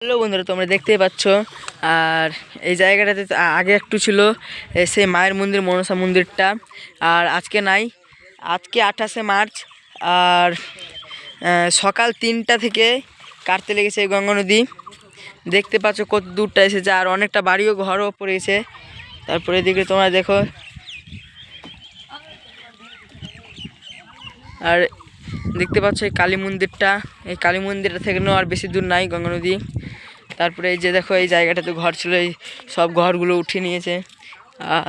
Hello বন্ধুরা, তোমরা দেখতেই পাচ্ছ। আর এই জায়গাটাতে আগে একটু ছিল সেই মায়ের মন্দির, মনসা মন্দিরটা। আর আজকে নাই, আজকে 28শে মার্চ। আর সকাল 3টা থেকে কাটতে লেগেছে এই গঙ্গা নদী। দেখতে পাচ্ছ কত দূরটা এসেছে, আর অনেকটা বাড়িও ঘরও পড়েছে। তারপরে এদিকে তোমরা দেখো, আর দেখতে পাচ্ছ এই কালী মন্দিরটা। এই কালী মন্দিরটা থেকে আর বেশি দূর নাই গঙ্গা নদী। তারপরে এই যে দেখো, এই জায়গাটাতে ঘর ছিল, এই সব ঘরগুলো উঠিয়ে নিয়েছে।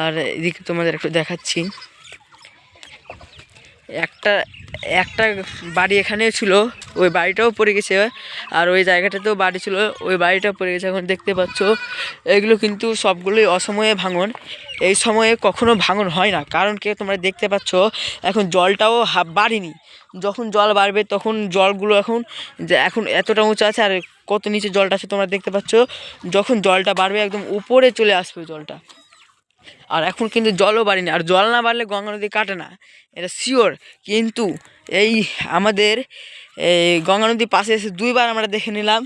আর এদিকে তোমাদের একটু দেখাচ্ছি, একটা একটা বাড়ি এখানেও ছিল, ওই বাড়িটাও পড়ে গেছে। আর ওই জায়গাটাতেও বাড়ি ছিল, ওই বাড়িটাও পড়ে গেছে। এখন দেখতে পাচ্ছ এগুলো কিন্তু সবগুলোই অসময়ে ভাঙন। এই সময়ে কখনো ভাঙন হয় না, কারণ কি তোমরা দেখতে পাচ্ছ এখন জলটাও বাড়েনি। যখন জল বাড়বে তখন জলগুলো এখন এতটা উঁচু আছে, আর কত নিচে জলটা আছে তোমরা দেখতে পাচ্ছ। যখন জলটা বাড়বে একদম উপরে চলে আসবে জলটা। আর এখন কিন্তু জলও বাড়েনি, আর জল না বাড়লে গঙ্গা নদী কাটে না, এটা শিওর। কিন্তু এই আমাদের এই গঙ্গা নদীর পাশে এসে 2বার আমরা দেখে নিলাম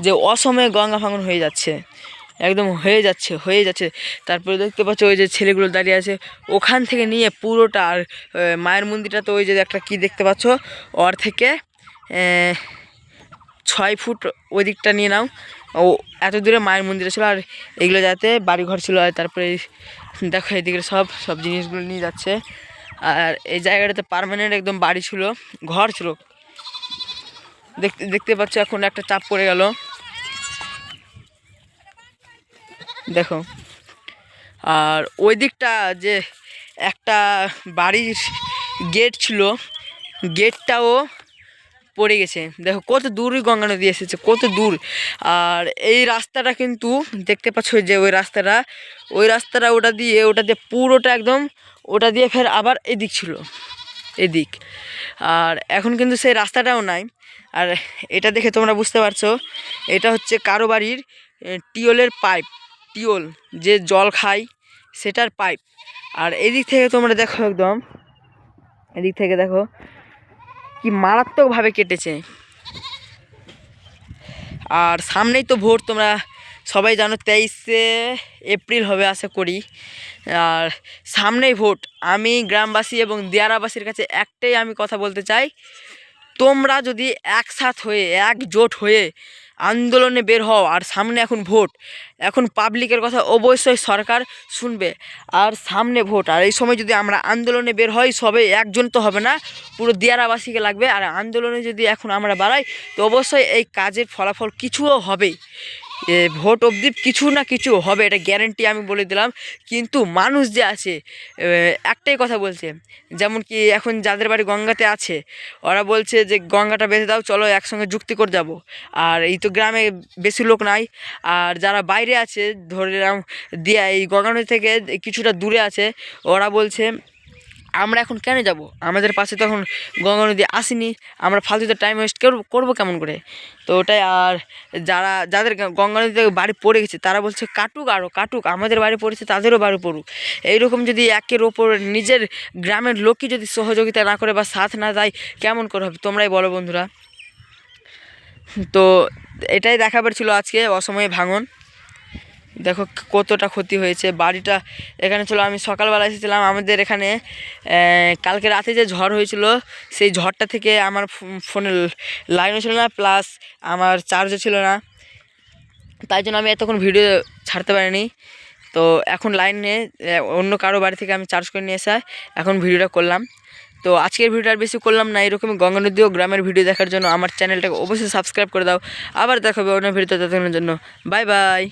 যে অসময়ে গঙ্গা ভাঙন হয়ে যাচ্ছে, একদম হয়ে যাচ্ছে। তারপরে দেখতে পাচ্ছ ওই যে ছেলেগুলো দাঁড়িয়ে আছে, ওখান থেকে নিয়ে পুরোটা। আর মায়ের মন্দিরটা তো ওই যে একটা কি দেখতে পাচ্ছ, ওর থেকে 6 ফুট ওই দিকটা নিয়ে নাও। ও এত দূরে মায়ের মন্দিরে ছিল, আর এগুলো যাতে বাড়িঘর ছিল। আর তারপরে দেখো এদিকে সব জিনিসগুলো নিয়ে যাচ্ছে। আর এই জায়গাটাতে পার্মানেন্ট একদম বাড়ি ছিল, ঘর ছিল। দেখতে পাচ্ছ এখন একটা চাপ পড়ে গেল, দেখো। আর ওই দিকটা যে একটা বাড়ির গেট ছিল, গেটটাও পড়ে গেছে। দেখো কত দূরই গঙ্গা নদী এসেছে, কত দূর। আর এই রাস্তাটা কিন্তু দেখতে পাচ্ছ যে ওই রাস্তাটা ওটা দিয়ে পুরোটা একদম, ওটা দিয়ে ফের আবার এদিক ছিল, এদিক। আর এখন কিন্তু সেই রাস্তাটাও নাই। আর এটা দেখে তোমরা বুঝতে পারছো, এটা হচ্ছে কারো বাড়ির টিওলের পাইপ, টিওল যে জল খায় সেটার পাইপ। আর এদিক থেকে তোমরা দেখো, একদম এদিক থেকে দেখো কি মারাত্মকভাবে কেটেছে। আর সামনেই তো ভোট, তোমরা সবাই জানো 23শে এপ্রিল হবে আশা করি। আর সামনেই ভোট। আমি গ্রামবাসী এবং দিয়ারাবাসীর কাছে একটাই আমি কথা বলতে চাই, তোমরা যদি একসাথ হয়ে একজোট হয়ে আন্দোলনে বের হও। আর সামনে এখন ভোট, এখন পাবলিকের কথা অবশ্যই সরকার শুনবে। আর সামনে ভোট, আর এই সময় যদি আমরা আন্দোলনে বের হই, সবাই একজন তো হবে না, পুরো দিয়ারাবাসীকে লাগবে। আর আন্দোলনে যদি এখন আমরা বাড়াই, তো অবশ্যই এই কাজের ফলাফল কিছুও হবে, ভোট অবধি কিছু না কিছু হবে, এটা গ্যারেন্টি আমি বলে দিলাম। কিন্তু মানুষ যে আছে একটাই কথা বলছে, যেমন কি এখন যাদের বাড়ি গঙ্গাতে আছে, ওরা বলছে যে গঙ্গাটা বেঁধে দাও, চলো একসঙ্গে যুক্তি করে যাব। আর এই তো গ্রামে বেশি লোক নাই। আর যারা বাইরে আছে, ধরে দিয়া এই গঙ্গা নদী থেকে কিছুটা দূরে আছে, ওরা বলছে আমরা এখন কেন যাব, আমাদের পাশে তখন গঙ্গা নদী আসেনি, আমরা ফালতুতে টাইম ওয়েস্ট করবো কেমন করে। তো ওটাই। আর যাদের গঙ্গা নদী থেকে বাড়ি পড়ে গেছে, তারা বলছে কাটুক, আরও কাটুক, আমাদের বাড়ি পড়েছে তাদেরও বাড়ি পড়ুক। এইরকম যদি একের ওপর নিজের গ্রামের লোকই যদি সহযোগিতা না করে বা সাথ না দেয়, কেমন করে হবে তোমরাই বলো বন্ধুরা। তো এটাই দেখাবার ছিল আজকে অসময়ে ভাঙন। দেখো কতটা ক্ষতি হয়েছে। বাড়িটা এখানে ছিল, আমি সকালবেলা এসেছিলাম। আমাদের এখানে কালকে রাতে যে ঝড় হয়েছিল, সেই ঝড়টা থেকে আমার ফোনে লাইনও ছিল না, প্লাস আমার চার্জও ছিল না, তাই জন্য আমি এতক্ষণ ভিডিও ছাড়তে পারিনি। তো এখন লাইনে অন্য কারো বাড়ি থেকে আমি চার্জ করে নিয়ে এসে এখন ভিডিওটা করলাম। তো আজকের ভিডিওটা আর বেশি করলাম না। এরকমই গঙ্গা নদী ও গ্রামের ভিডিও দেখার জন্য আমার চ্যানেলটাকে অবশ্যই সাবস্ক্রাইব করে দাও। আবার দেখাবে অন্য ভিডিওতে, ততক্ষণের জন্য বাই বাই।